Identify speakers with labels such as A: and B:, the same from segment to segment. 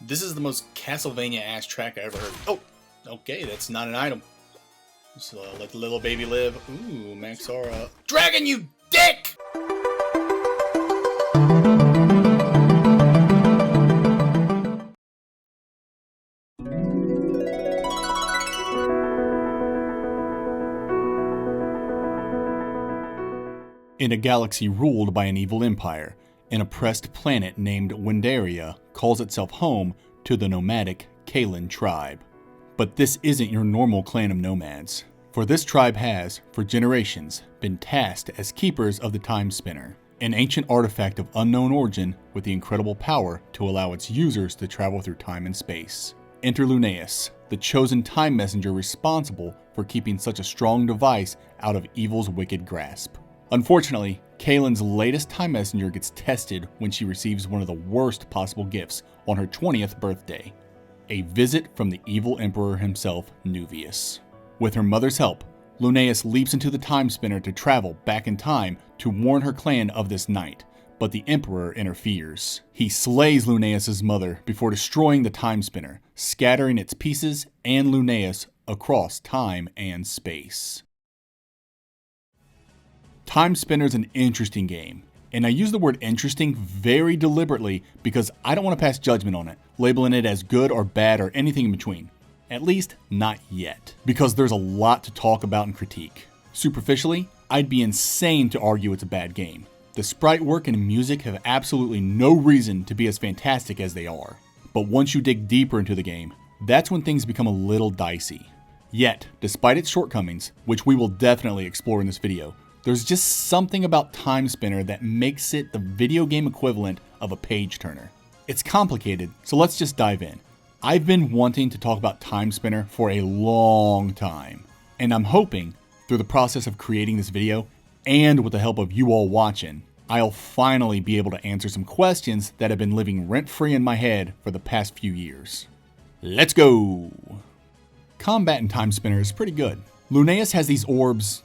A: This is the most Castlevania-ass track I ever heard. Oh, okay, that's not an item. So let the little baby live. Ooh, Maxara. Dragon, you dick! In a galaxy ruled by an evil empire, an oppressed planet named Windaria calls itself home to the nomadic Kalen tribe. But this isn't your normal clan of nomads, for this tribe has, for generations, been tasked as keepers of the Timespinner, an ancient artifact of unknown origin with the incredible power to allow its users to travel through time and space. Enter Lunaeus, the chosen time messenger responsible for keeping such a strong device out of evil's wicked grasp. Unfortunately, Kalen's latest time messenger gets tested when she receives one of the worst possible gifts on her 20th birthday, a visit from the evil emperor himself, Nuvius. With her mother's help, Lunaeus leaps into the Timespinner to travel back in time to warn her clan of this night, but the emperor interferes. He slays Lunaeus' mother before destroying the Timespinner, scattering its pieces and Lunaeus across time and space. Timespinner is an interesting game, and I use the word interesting very deliberately because I don't want to pass judgment on it, labeling it as good or bad or anything in between. At least, not yet, because there's a lot to talk about and critique. Superficially, I'd be insane to argue it's a bad game. The sprite work and music have absolutely no reason to be as fantastic as they are. But once you dig deeper into the game, that's when things become a little dicey. Yet, despite its shortcomings, which we will definitely explore in this video, there's just something about Timespinner that makes it the video game equivalent of a page turner. It's complicated, so let's just dive in. I've been wanting to talk about Timespinner for a long time, and I'm hoping, through the process of creating this video, and with the help of you all watching, I'll finally be able to answer some questions that have been living rent-free in my head for the past few years. Let's go! Combat in Timespinner is pretty good. Lunaeus has these orbs,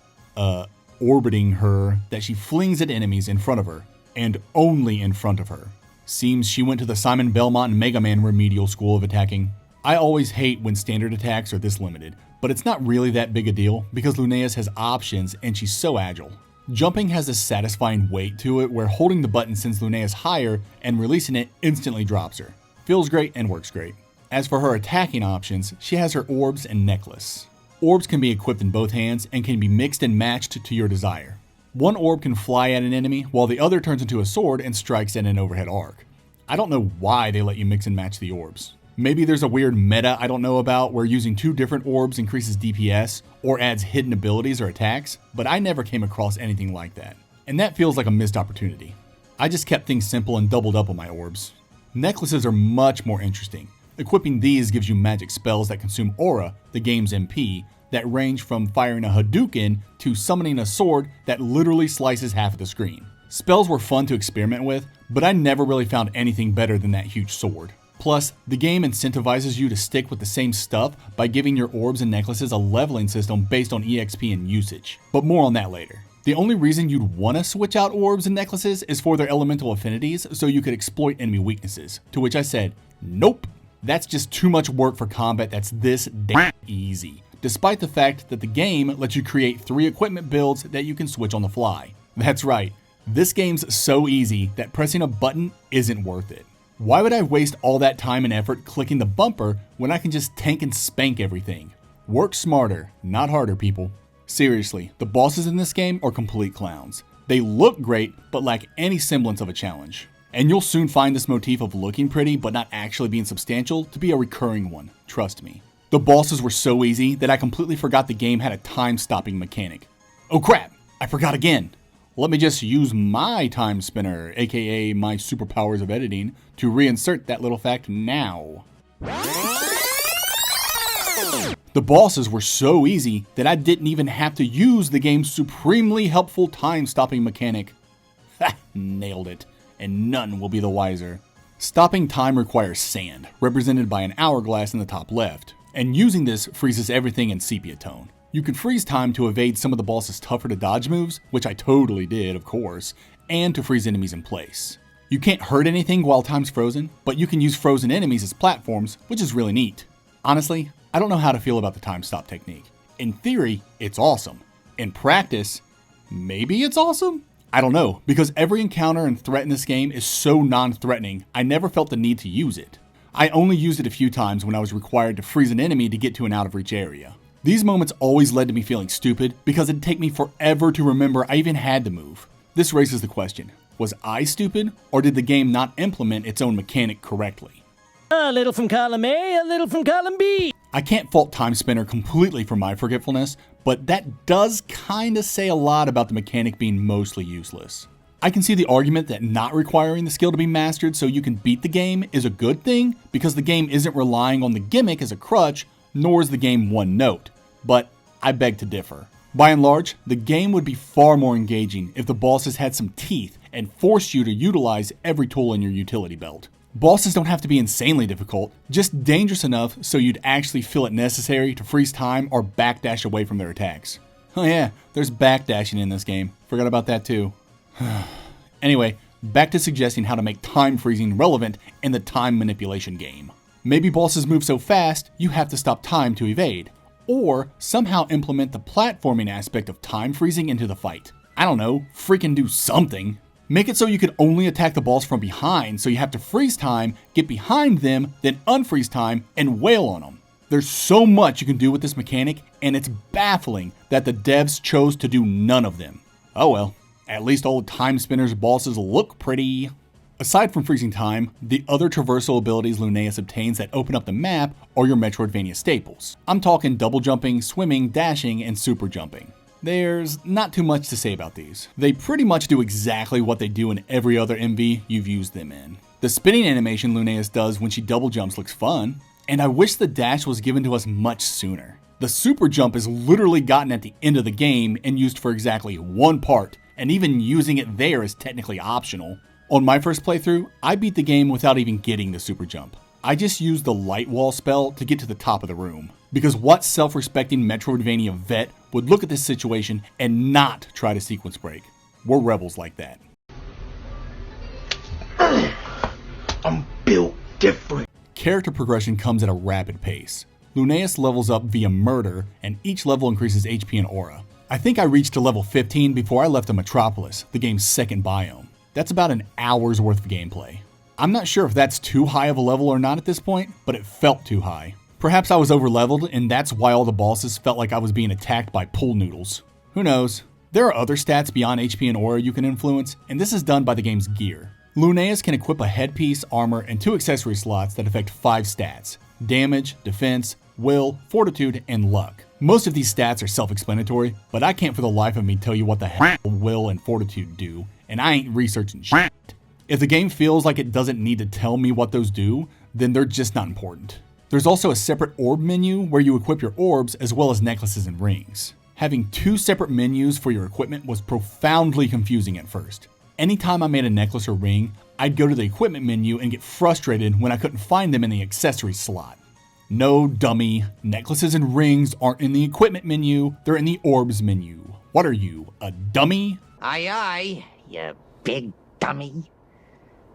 A: orbiting her that she flings at enemies in front of her, and only in front of her. Seems she went to the Simon Belmont and Mega Man remedial school of attacking. I always hate when standard attacks are this limited, but it's not really that big a deal because Lunaeus has options and she's so agile. Jumping has a satisfying weight to it where holding the button sends Lunaeus higher and releasing it instantly drops her. Feels great and works great. As for her attacking options, she has her orbs and necklace. Orbs can be equipped in both hands and can be mixed and matched to your desire. One orb can fly at an enemy while the other turns into a sword and strikes at an overhead arc. I don't know why they let you mix and match the orbs. Maybe there's a weird meta I don't know about where using two different orbs increases DPS or adds hidden abilities or attacks, but I never came across anything like that. And that feels like a missed opportunity. I just kept things simple and doubled up on my orbs. Necklaces are much more interesting. Equipping these gives you magic spells that consume aura, the game's MP, that range from firing a Hadouken to summoning a sword that literally slices half of the screen. Spells were fun to experiment with, but I never really found anything better than that huge sword. Plus, the game incentivizes you to stick with the same stuff by giving your orbs and necklaces a leveling system based on EXP and usage. But more on that later. The only reason you'd want to switch out orbs and necklaces is for their elemental affinities so you could exploit enemy weaknesses, to which I said, nope. That's just too much work for combat that's this damn easy, despite the fact that the game lets you create 3 equipment builds that you can switch on the fly. That's right, this game's so easy that pressing a button isn't worth it. Why would I waste all that time and effort clicking the bumper when I can just tank and spank everything? Work smarter, not harder, people. Seriously, the bosses in this game are complete clowns. They look great, but lack any semblance of a challenge. And you'll soon find this motif of looking pretty but not actually being substantial to be a recurring one, trust me. The bosses were so easy that I completely forgot the game had a time-stopping mechanic. Oh crap, I forgot again. Let me just use my Timespinner, aka my superpowers of editing, to reinsert that little fact now. The bosses were so easy that I didn't even have to use the game's supremely helpful time-stopping mechanic. Ha! Nailed it. And none will be the wiser. Stopping time requires sand, represented by an hourglass in the top left, and using this freezes everything in sepia tone. You can freeze time to evade some of the boss's tougher to dodge moves, which I totally did, of course, and to freeze enemies in place. You can't hurt anything while time's frozen, but you can use frozen enemies as platforms, which is really neat. Honestly, I don't know how to feel about the time stop technique. In theory, it's awesome. In practice, maybe it's awesome? I don't know, because every encounter and threat in this game is so non-threatening, I never felt the need to use it. I only used it a few times when I was required to freeze an enemy to get to an out-of-reach area. These moments always led to me feeling stupid because it'd take me forever to remember I even had the move. This raises the question, was I stupid, or did the game not implement its own mechanic correctly?
B: A little from column A, a little from column B.
A: I can't fault Timespinner completely for my forgetfulness, but that does kinda say a lot about the mechanic being mostly useless. I can see the argument that not requiring the skill to be mastered so you can beat the game is a good thing because the game isn't relying on the gimmick as a crutch, nor is the game one note, but I beg to differ. By and large, the game would be far more engaging if the bosses had some teeth and forced you to utilize every tool in your utility belt. Bosses don't have to be insanely difficult, just dangerous enough so you'd actually feel it necessary to freeze time or backdash away from their attacks. Oh yeah, there's backdashing in this game. Forgot about that too. Anyway, back to suggesting how to make time freezing relevant in the time manipulation game. Maybe bosses move so fast, you have to stop time to evade. Or somehow implement the platforming aspect of time freezing into the fight. I don't know, freaking do something. Make it so you can only attack the boss from behind, so you have to freeze time, get behind them, then unfreeze time, and wail on them. There's so much you can do with this mechanic, and it's baffling that the devs chose to do none of them. Oh well, at least old Timespinner's bosses look pretty. Aside from freezing time, the other traversal abilities Luneus obtains that open up the map are your Metroidvania staples. I'm talking double jumping, swimming, dashing, and super jumping. There's not too much to say about these. They pretty much do exactly what they do in every other MV you've used them in. The spinning animation Luneus does when she double jumps looks fun, and I wish the dash was given to us much sooner. The super jump is literally gotten at the end of the game and used for exactly one part, and even using it there is technically optional. On my first playthrough, I beat the game without even getting the super jump. I just used the light wall spell to get to the top of the room. Because what self-respecting Metroidvania vet would look at this situation and not try to sequence break? We're rebels like that.
C: I'm built different.
A: Character progression comes at a rapid pace. Luneus levels up via murder, and each level increases HP and aura. I think I reached to level 15 before I left the Metropolis, the game's second biome. That's about an hour's worth of gameplay. I'm not sure if that's too high of a level or not at this point, but it felt too high. Perhaps I was overleveled, and that's why all the bosses felt like I was being attacked by pool noodles. Who knows? There are other stats beyond HP and aura you can influence, and this is done by the game's gear. Luneus can equip a headpiece, armor, and 2 accessory slots that affect 5 stats: damage, defense, will, fortitude, and luck. Most of these stats are self-explanatory, but I can't for the life of me tell you what the hell will and fortitude do, and I ain't researching shit. If the game feels like it doesn't need to tell me what those do, then they're just not important. There's also a separate orb menu where you equip your orbs as well as necklaces and rings. Having 2 separate menus for your equipment was profoundly confusing at first. Anytime I made a necklace or ring, I'd go to the equipment menu and get frustrated when I couldn't find them in the accessory slot. No, dummy, necklaces and rings aren't in the equipment menu, they're in the orbs menu. What are you, a dummy?
C: Aye, aye, you big dummy.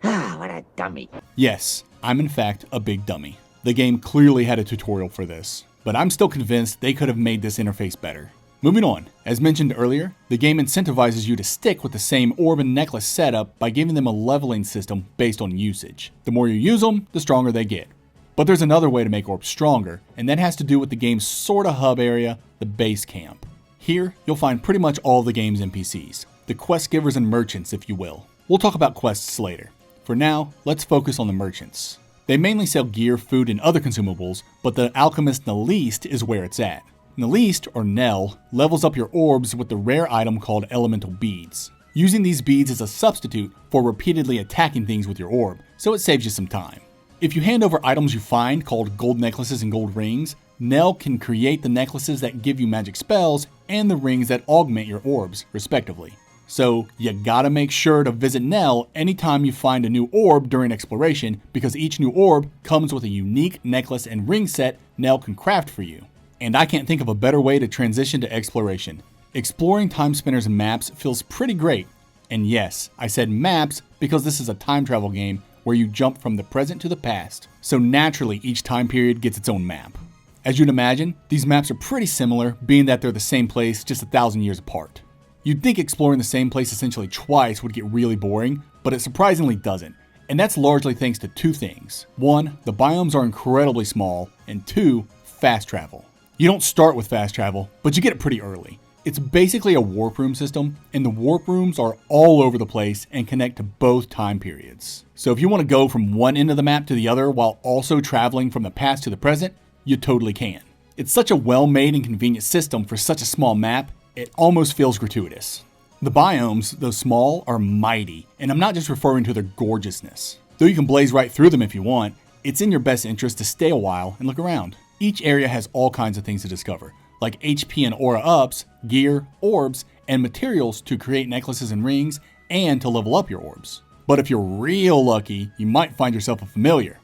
C: Ah, what a dummy.
A: Yes, I'm in fact a big dummy. The game clearly had a tutorial for this, but I'm still convinced they could have made this interface better. Moving on, as mentioned earlier, the game incentivizes you to stick with the same orb and necklace setup by giving them a leveling system based on usage. The more you use them, the stronger they get. But there's another way to make orbs stronger, and that has to do with the game's sorta hub area, the base camp. Here, you'll find pretty much all the game's NPCs, the quest givers and merchants if you will. We'll talk about quests later. For now, let's focus on the merchants. They mainly sell gear, food, and other consumables, but the alchemist Neleast is where it's at. Neleast, or Nell, levels up your orbs with the rare item called elemental beads. Using these beads is a substitute for repeatedly attacking things with your orb, so it saves you some time. If you hand over items you find called gold necklaces and gold rings, Nell can create the necklaces that give you magic spells and the rings that augment your orbs, respectively. So you gotta make sure to visit Nell anytime you find a new orb during exploration, because each new orb comes with a unique necklace and ring set Nell can craft for you. And I can't think of a better way to transition to exploration. Exploring Timespinner's maps feels pretty great. And yes, I said maps because this is a time travel game where you jump from the present to the past, so naturally each time period gets its own map. As you'd imagine, these maps are pretty similar, being that they're the same place just 1,000 years apart. You'd think exploring the same place essentially twice would get really boring, but it surprisingly doesn't. And that's largely thanks to two things. One, the biomes are incredibly small, and two, fast travel. You don't start with fast travel, but you get it pretty early. It's basically a warp room system, and the warp rooms are all over the place and connect to both time periods. So if you want to go from one end of the map to the other while also traveling from the past to the present, you totally can. It's such a well-made and convenient system for such a small map, it almost feels gratuitous. The biomes, though small, are mighty, and I'm not just referring to their gorgeousness. Though you can blaze right through them if you want, it's in your best interest to stay a while and look around. Each area has all kinds of things to discover, like HP and aura ups, gear, orbs, and materials to create necklaces and rings, and to level up your orbs. But if you're real lucky, you might find yourself a familiar.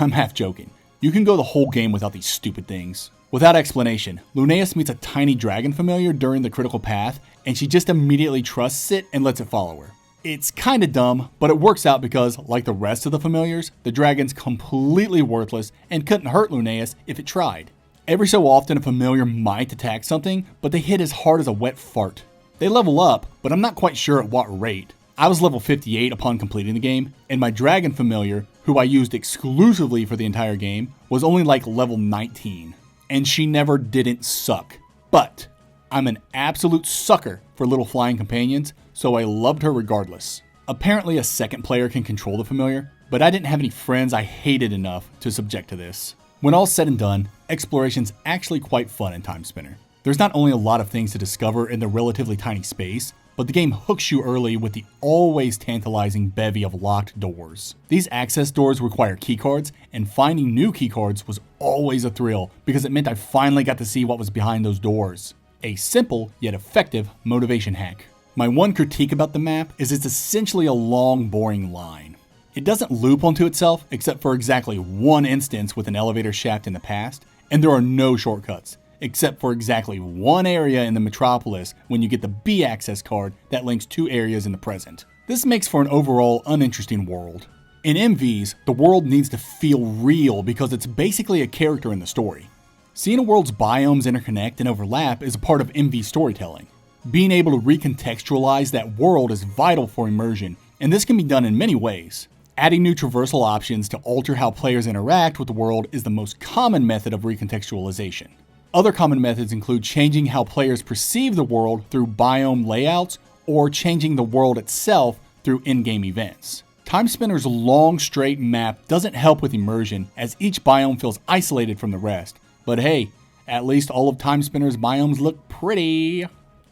A: I'm half joking. You can go the whole game without these stupid things. Without explanation, Luneus meets a tiny dragon familiar during the critical path, and she just immediately trusts it and lets it follow her. It's kinda dumb, but it works out because, like the rest of the familiars, the dragon's completely worthless and couldn't hurt Luneus if it tried. Every so often a familiar might attack something, but they hit as hard as a wet fart. They level up, but I'm not quite sure at what rate. I was level 58 upon completing the game, and my dragon familiar, who I used exclusively for the entire game, was only like level 19. And she never didn't suck. But I'm an absolute sucker for little flying companions, so I loved her regardless. Apparently a second player can control the familiar, but I didn't have any friends I hated enough to subject to this. When all's said and done, exploration's actually quite fun in Timespinner. There's not only a lot of things to discover in the relatively tiny space, but the game hooks you early with the always tantalizing bevy of locked doors. These access doors require keycards, and finding new keycards was always a thrill because it meant I finally got to see what was behind those doors. A simple yet effective motivation hack. My one critique about the map is it's essentially a long, boring line. It doesn't loop onto itself except for exactly one instance with an elevator shaft in the past, and there are no shortcuts, except for exactly one area in the metropolis when you get the B access card that links two areas in the present. This makes for an overall uninteresting world. In MVs, the world needs to feel real because it's basically a character in the story. Seeing a world's biomes interconnect and overlap is a part of MV storytelling. Being able to recontextualize that world is vital for immersion, and this can be done in many ways. Adding new traversal options to alter how players interact with the world is the most common method of recontextualization. Other common methods include changing how players perceive the world through biome layouts or changing the world itself through in-game events. Timespinner's long straight map doesn't help with immersion as each biome feels isolated from the rest, but hey, at least all of Timespinner's biomes look pretty.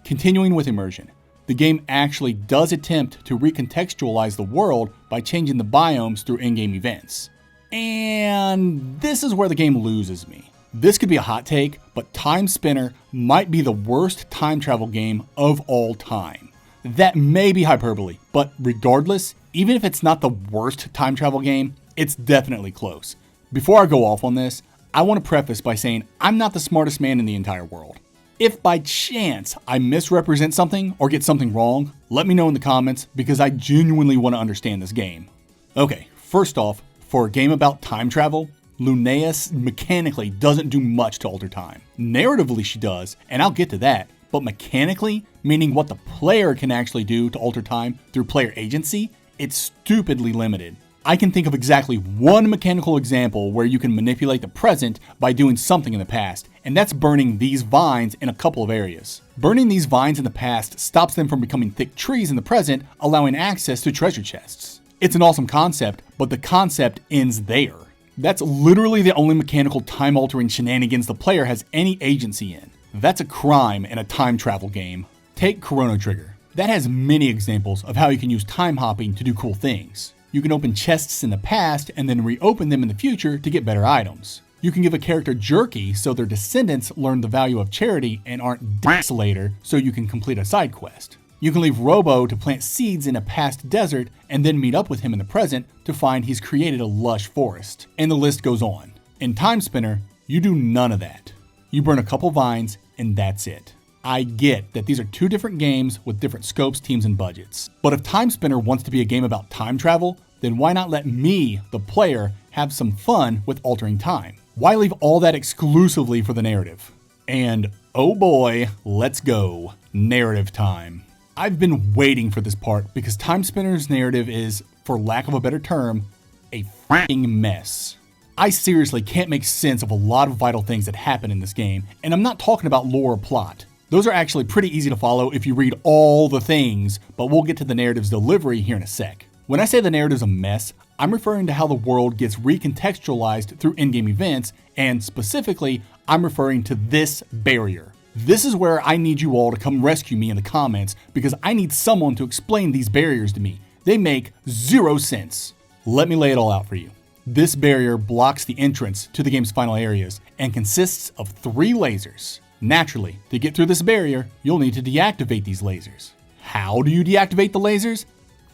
A: Continuing with immersion. The game actually does attempt to recontextualize the world by changing the biomes through in-game events. And this is where the game loses me. This could be a hot take, but Timespinner might be the worst time travel game of all time. That may be hyperbole, but regardless, even if it's not the worst time travel game, it's definitely close. Before I go off on this, I want to preface by saying I'm not the smartest man in the entire world. If by chance I misrepresent something or get something wrong, let me know in the comments because I genuinely want to understand this game. Okay, first off, for a game about time travel, Luneus mechanically doesn't do much to alter time. Narratively she does, and I'll get to that, but mechanically, meaning what the player can actually do to alter time through player agency, it's stupidly limited. I can think of exactly one mechanical example where you can manipulate the present by doing something in the past, and that's burning these vines in a couple of areas. Burning these vines in the past stops them from becoming thick trees in the present, allowing access to treasure chests. It's an awesome concept, but the concept ends there. That's literally the only mechanical time-altering shenanigans the player has any agency in. That's a crime in a time travel game. Take Chrono Trigger. That has many examples of how you can use time hopping to do cool things. You can open chests in the past and then reopen them in the future to get better items. You can give a character jerky so their descendants learn the value of charity and aren't dicks later so you can complete a side quest. You can leave Robo to plant seeds in a past desert and then meet up with him in the present to find he's created a lush forest. And the list goes on. In Timespinner, you do none of that. You burn a couple vines and that's it. I get that these are two different games with different scopes, teams, and budgets. But if Timespinner wants to be a game about time travel, then why not let me, the player, have some fun with altering time? Why leave all that exclusively for the narrative? And oh boy, let's go. Narrative time. I've been waiting for this part because Timespinner's narrative is, for lack of a better term, a f***ing mess. I seriously can't make sense of a lot of vital things that happen in this game, and I'm not talking about lore or plot. Those are actually pretty easy to follow if you read all the things, but we'll get to the narrative's delivery here in a sec. When I say the narrative's a mess, I'm referring to how the world gets recontextualized through in-game events, and specifically, I'm referring to this barrier. This is where I need you all to come rescue me in the comments because I need someone to explain these barriers to me. They make zero sense. Let me lay it all out for you. This barrier blocks the entrance to the game's final areas and consists of 3 lasers. Naturally, to get through this barrier, you'll need to deactivate these lasers. How do you deactivate the lasers?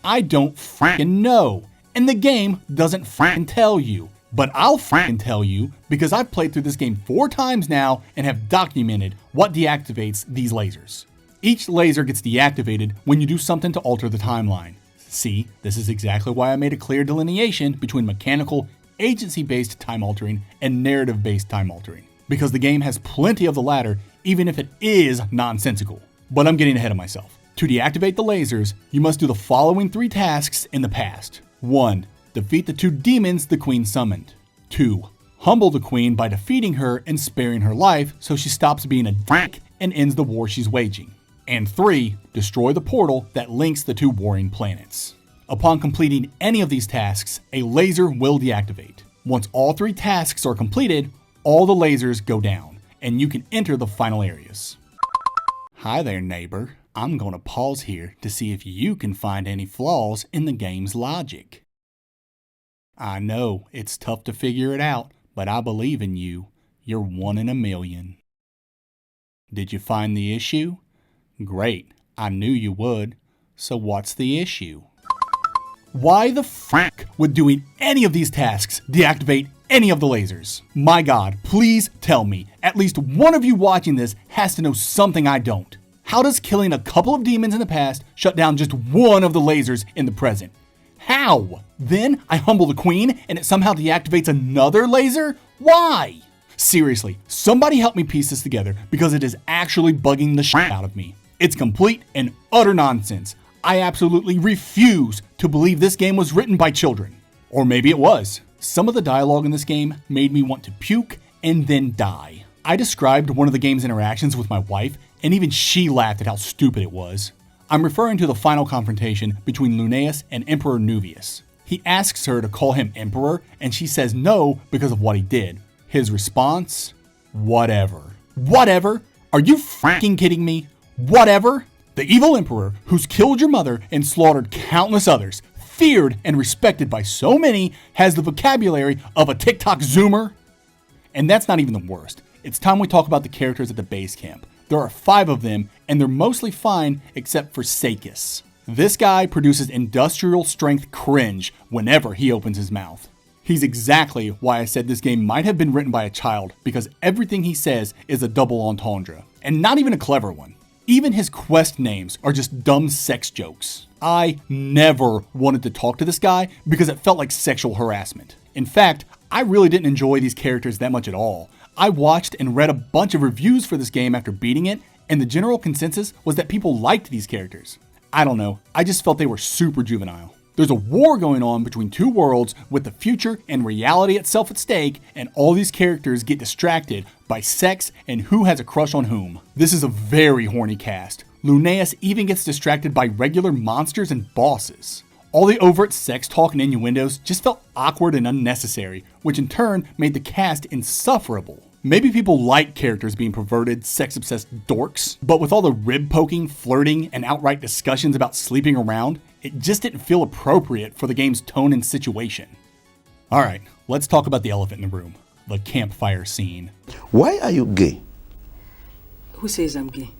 A: I don't frickin' know, and the game doesn't frickin' tell you. But I'll frickin' tell you because I've played through this game 4 times now and have documented what deactivates these lasers. Each laser gets deactivated when you do something to alter the timeline. See, this is exactly why I made a clear delineation between mechanical, agency-based time altering and narrative-based time altering. Because the game has plenty of the latter, even if it is nonsensical. But I'm getting ahead of myself. To deactivate the lasers, you must do the following 3 tasks in the past. 1. Defeat the 2 demons the queen summoned. 2. Humble the queen by defeating her and sparing her life so she stops being a dick and ends the war she's waging. And 3. Destroy the portal that links the 2 warring planets. Upon completing any of these tasks, a laser will deactivate. Once all 3 tasks are completed, all the lasers go down, and you can enter the final areas. Hi there, neighbor. I'm gonna pause here to see if you can find any flaws in the game's logic. I know, it's tough to figure it out, but I believe in you. You're 1 in a million. Did you find the issue? Great, I knew you would. So what's the issue? Why the frack would doing any of these tasks deactivate any of the lasers? My God, please tell me. At least one of you watching this has to know something I don't. How does killing a couple of demons in the past shut down just one of the lasers in the present? How? Then I humble the queen and it somehow deactivates another laser? Why? Seriously, somebody help me piece this together because it is actually bugging the shit out of me. It's complete and utter nonsense. I absolutely refuse to believe this game was written by children. Or maybe it was. Some of the dialogue in this game made me want to puke and then die. I described one of the game's interactions with my wife, and even she laughed at how stupid it was. I'm referring to the final confrontation between Lunaeus and Emperor Nuvius. He asks her to call him Emperor, and she says no because of what he did. His response? Whatever. Whatever? Are you freaking kidding me? Whatever? The evil emperor who's killed your mother and slaughtered countless others, feared and respected by so many, has the vocabulary of a TikTok zoomer? And that's not even the worst. It's time we talk about the characters at the base camp. There are 5 of them, and they're mostly fine except for Sakis. This guy produces industrial strength cringe whenever he opens his mouth. He's exactly why I said this game might have been written by a child, because everything he says is a double entendre, and not even a clever one. Even his quest names are just dumb sex jokes. I never wanted to talk to this guy because it felt like sexual harassment. In fact, I really didn't enjoy these characters that much at all. I watched and read a bunch of reviews for this game after beating it, and the general consensus was that people liked these characters. I don't know, I just felt they were super juvenile. There's a war going on between 2 worlds with the future and reality itself at stake, and all these characters get distracted by sex and who has a crush on whom. This is a very horny cast. Lunaeus even gets distracted by regular monsters and bosses. All the overt sex talk and innuendos just felt awkward and unnecessary, which in turn made the cast insufferable. Maybe people like characters being perverted, sex-obsessed dorks, but with all the rib-poking, flirting, and outright discussions about sleeping around, it just didn't feel appropriate for the game's tone and situation. Alright, let's talk about the elephant in the room, the campfire scene.
D: Why are you gay?
E: Who says I'm gay?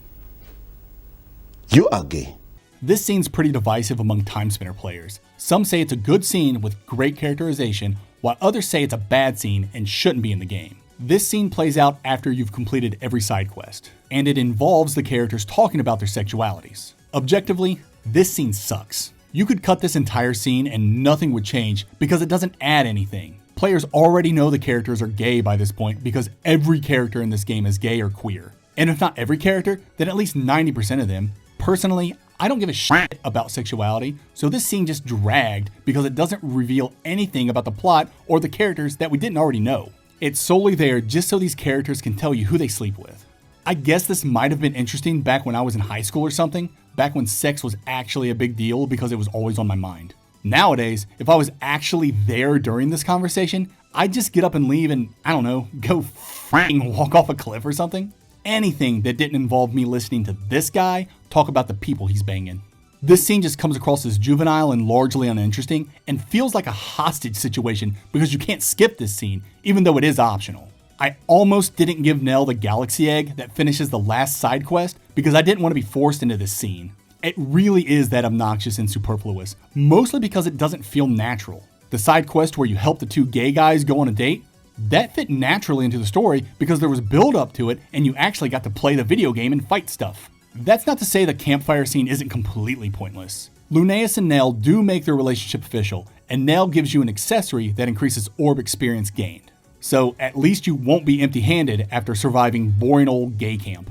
D: You are gay.
A: This scene's pretty divisive among Timespinner players. Some say it's a good scene with great characterization, while others say it's a bad scene and shouldn't be in the game. This scene plays out after you've completed every side quest, and it involves the characters talking about their sexualities. Objectively, this scene sucks. You could cut this entire scene and nothing would change because it doesn't add anything. Players already know the characters are gay by this point because every character in this game is gay or queer. And if not every character, then at least 90% of them. Personally, I don't give a shit about sexuality, so this scene just dragged because it doesn't reveal anything about the plot or the characters that we didn't already know. It's solely there just so these characters can tell you who they sleep with. I guess this might have been interesting back when I was in high school or something, back when sex was actually a big deal because it was always on my mind. Nowadays, if I was actually there during this conversation, I'd just get up and leave and, I don't know, go f***ing walk off a cliff or something. Anything that didn't involve me listening to this guy talk about the people he's banging. This scene just comes across as juvenile and largely uninteresting and feels like a hostage situation because you can't skip this scene, even though it is optional. I almost didn't give Nell the galaxy egg that finishes the last side quest because I didn't want to be forced into this scene. It really is that obnoxious and superfluous, mostly because it doesn't feel natural. The side quest where you help the two gay guys go on a date, that fit naturally into the story because there was build up to it and you actually got to play the video game and fight stuff. That's not to say the campfire scene isn't completely pointless. Lunaeus and Nell do make their relationship official, and Nell gives you an accessory that increases orb experience gained. So at least you won't be empty-handed after surviving boring old gay camp.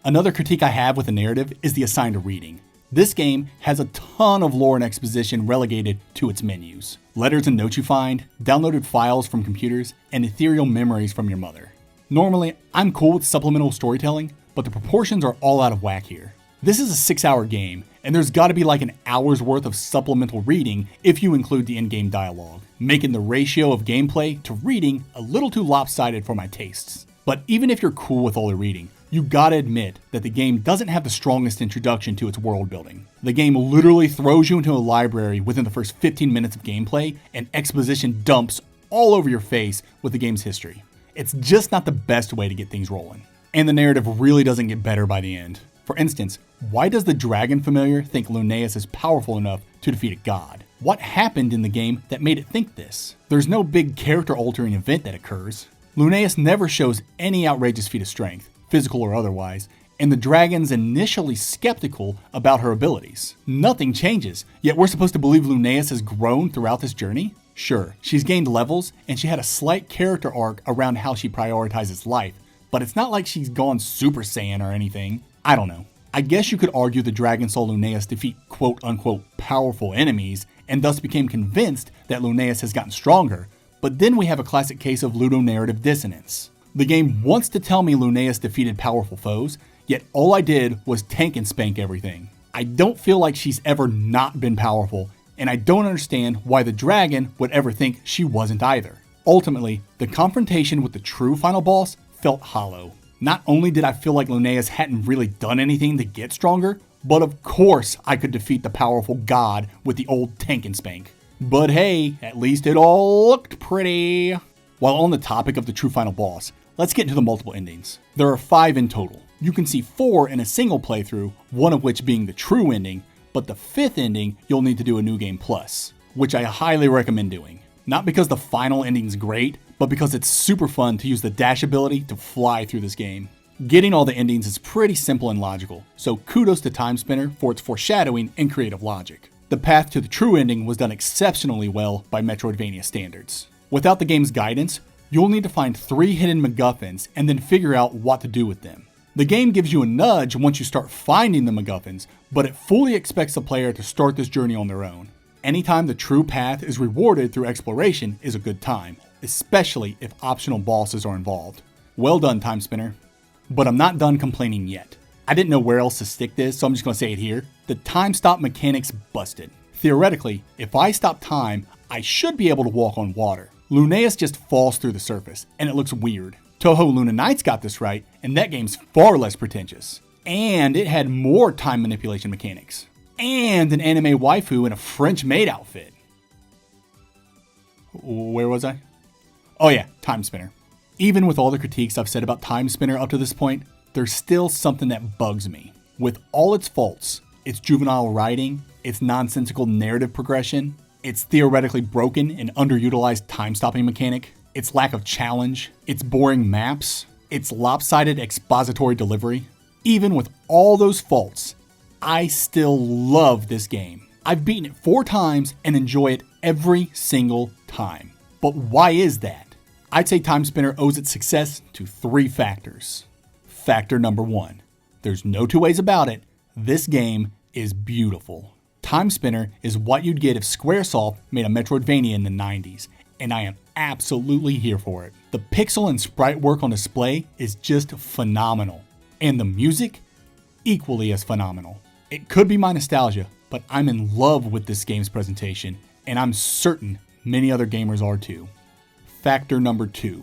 A: Another critique I have with the narrative is the assigned reading. This game has a ton of lore and exposition relegated to its menus. Letters and notes you find, downloaded files from computers, and ethereal memories from your mother. Normally, I'm cool with supplemental storytelling, but the proportions are all out of whack here. This is a 6-hour game, and there's gotta be like an hour's worth of supplemental reading if you include the in-game dialogue, making the ratio of gameplay to reading a little too lopsided for my tastes. But even if you're cool with all the reading, you gotta admit that the game doesn't have the strongest introduction to its world building. The game literally throws you into a library within the first 15 minutes of gameplay, and exposition dumps all over your face with the game's history. It's just not the best way to get things rolling. And the narrative really doesn't get better by the end. For instance, why does the dragon familiar think Lunaeus is powerful enough to defeat a god? What happened in the game that made it think this? There's no big character-altering event that occurs. Lunaeus never shows any outrageous feat of strength, physical or otherwise, and the dragon's initially skeptical about her abilities. Nothing changes, yet we're supposed to believe Lunaeus has grown throughout this journey? Sure, she's gained levels, and she had a slight character arc around how she prioritizes life, but it's not like she's gone Super Saiyan or anything. I don't know. I guess you could argue the dragon saw Lunaeus defeat quote-unquote powerful enemies and thus became convinced that Lunaeus has gotten stronger, but then we have a classic case of ludonarrative dissonance. The game wants to tell me Lunaeus defeated powerful foes, yet all I did was tank and spank everything. I don't feel like she's ever not been powerful, and I don't understand why the dragon would ever think she wasn't either. Ultimately, the confrontation with the true final boss felt hollow. Not only did I feel like Lunaeus hadn't really done anything to get stronger, but of course I could defeat the powerful god with the old tank and spank. But hey, at least it all looked pretty. While on the topic of the true final boss, let's get into the multiple endings. There are 5 in total. You can see 4 in a single playthrough, one of which being the true ending, but the 5th ending you'll need to do a New Game Plus, which I highly recommend doing. Not because the final ending's great, but because it's super fun to use the dash ability to fly through this game. Getting all the endings is pretty simple and logical, so kudos to Timespinner for its foreshadowing and creative logic. The path to the true ending was done exceptionally well by Metroidvania standards. Without the game's guidance, you'll need to find 3 hidden MacGuffins and then figure out what to do with them. The game gives you a nudge once you start finding the MacGuffins, but it fully expects the player to start this journey on their own. Anytime the true path is rewarded through exploration is a good time, especially if optional bosses are involved. Well done, Timespinner. But I'm not done complaining yet. I didn't know where else to stick this, so I'm just going to say it here. The time stop mechanic's busted. Theoretically, if I stop time, I should be able to walk on water. Lunaeus just falls through the surface, and it looks weird. Touhou Luna Nights got this right, and that game's far less pretentious. And it had more time manipulation mechanics. And an anime waifu in a French maid outfit. Where was I? Oh yeah, Timespinner. Even with all the critiques I've said about Timespinner up to this point, there's still something that bugs me. With all its faults, its juvenile writing, its nonsensical narrative progression, its theoretically broken and underutilized time-stopping mechanic, its lack of challenge, its boring maps, its lopsided expository delivery. Even with all those faults, I still love this game. I've beaten it 4 times and enjoy it every single time. But why is that? I'd say Timespinner owes its success to 3 factors. Factor number 1. There's no 2 ways about it. This game is beautiful. Timespinner is what you'd get if Squaresoft made a Metroidvania in the 90s, and I am absolutely here for it. The pixel and sprite work on display is just phenomenal, and the music, equally as phenomenal. It could be my nostalgia, but I'm in love with this game's presentation, and I'm certain many other gamers are too. Factor number 2.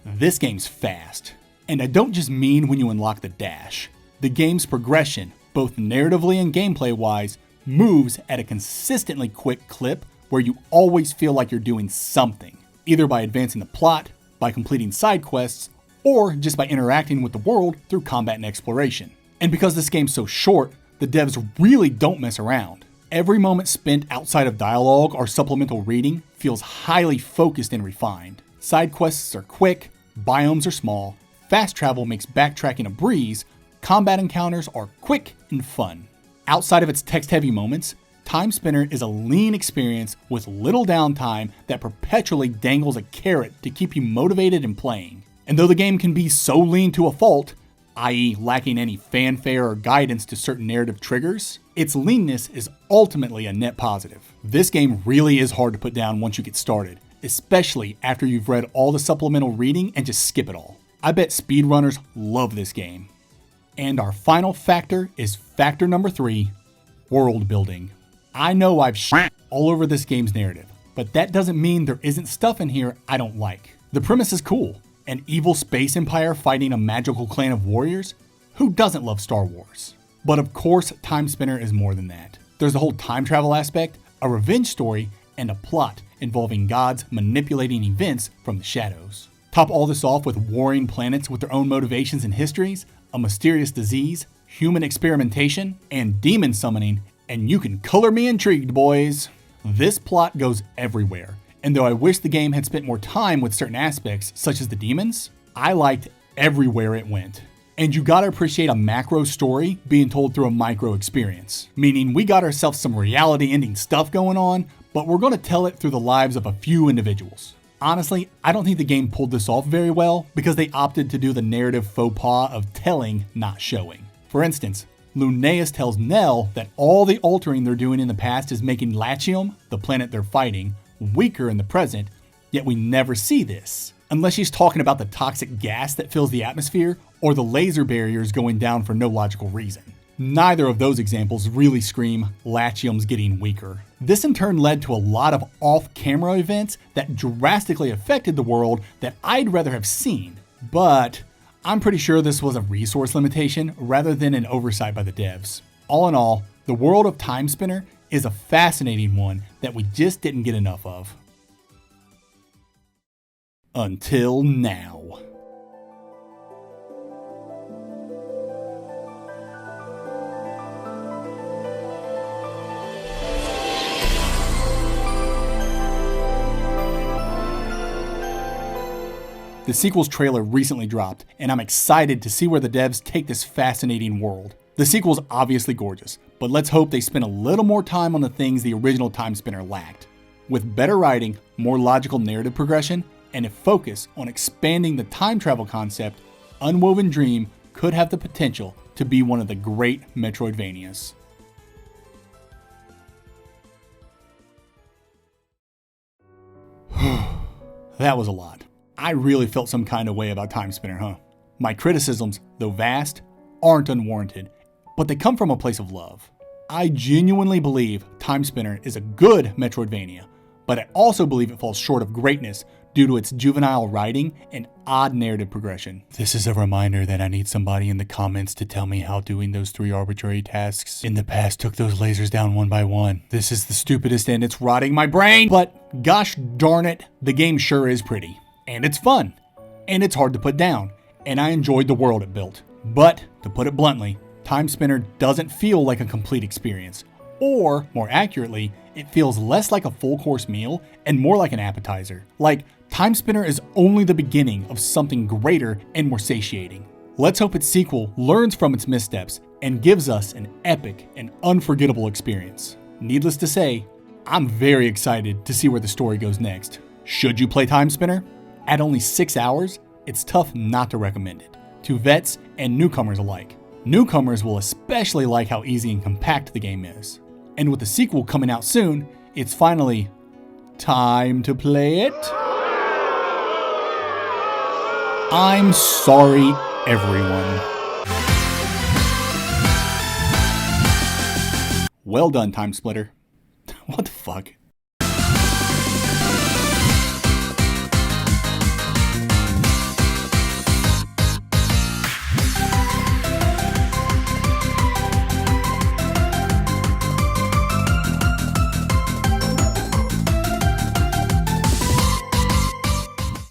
A: This game's fast. And I don't just mean when you unlock the dash. The game's progression, both narratively and gameplay-wise, moves at a consistently quick clip where you always feel like you're doing something, either by advancing the plot, by completing side quests, or just by interacting with the world through combat and exploration. And because this game's so short, the devs really don't mess around. Every moment spent outside of dialogue or supplemental reading feels highly focused and refined. Side quests are quick, biomes are small, fast travel makes backtracking a breeze, combat encounters are quick and fun. Outside of its text-heavy moments, Timespinner is a lean experience with little downtime that perpetually dangles a carrot to keep you motivated and playing. And though the game can be so lean to a fault, i.e. lacking any fanfare or guidance to certain narrative triggers, its leanness is ultimately a net positive. This game really is hard to put down once you get started, especially after you've read all the supplemental reading and just skip it all. I bet speedrunners love this game. And our final factor is factor number 3, world building. I know I've shit all over this game's narrative, but that doesn't mean there isn't stuff in here I don't like. The premise is cool. An evil space empire fighting a magical clan of warriors? Who doesn't love Star Wars? But of course, Timespinner is more than that. There's the whole time travel aspect, a revenge story, and a plot involving gods manipulating events from the shadows. Top all this off with warring planets with their own motivations and histories, a mysterious disease, human experimentation, and demon summoning, and you can color me intrigued, boys. This plot goes everywhere. And though I wish the game had spent more time with certain aspects, such as the demons, I liked everywhere it went. And you gotta appreciate a macro story being told through a micro experience. Meaning we got ourselves some reality-ending stuff going on, but we're gonna tell it through the lives of a few individuals. Honestly, I don't think the game pulled this off very well because they opted to do the narrative faux pas of telling, not showing. For instance, Linnaeus tells Nell that all the altering they're doing in the past is making Latium, the planet they're fighting, weaker in the present, yet we never see this. Unless she's talking about the toxic gas that fills the atmosphere or the laser barriers going down for no logical reason. Neither of those examples really scream Latium's getting weaker. This in turn led to a lot of off-camera events that drastically affected the world that I'd rather have seen. But I'm pretty sure this was a resource limitation rather than an oversight by the devs. All in all, the world of Timespinner is a fascinating one that we just didn't get enough of. Until now. The sequel's trailer recently dropped, and I'm excited to see where the devs take this fascinating world. The sequel's obviously gorgeous, but let's hope they spend a little more time on the things the original Timespinner lacked. With better writing, more logical narrative progression, and a focus on expanding the time travel concept, Unwoven Dream could have the potential to be one of the great Metroidvanias. That was a lot. I really felt some kind of way about Timespinner, huh? My criticisms, though vast, aren't unwarranted, but they come from a place of love. I genuinely believe Timespinner is a good Metroidvania, but I also believe it falls short of greatness due to its juvenile writing and odd narrative progression. This is a reminder that I need somebody in the comments to tell me how doing those 3 arbitrary tasks in the past took those lasers down one by one. This is the stupidest and it's rotting my brain, but gosh darn it, the game sure is pretty. And it's fun, and it's hard to put down, and I enjoyed the world it built. But, to put it bluntly, Timespinner doesn't feel like a complete experience. Or, more accurately, it feels less like a full-course meal and more like an appetizer. Like, Timespinner is only the beginning of something greater and more satiating. Let's hope its sequel learns from its missteps and gives us an epic and unforgettable experience. Needless to say, I'm very excited to see where the story goes next. Should you play Timespinner? At only 6 hours, it's tough not to recommend it to vets and newcomers alike. Newcomers will especially like how easy and compact the game is. And with the sequel coming out soon, it's finally time to play it. I'm sorry, everyone. Well done, Timesplitter. What the fuck?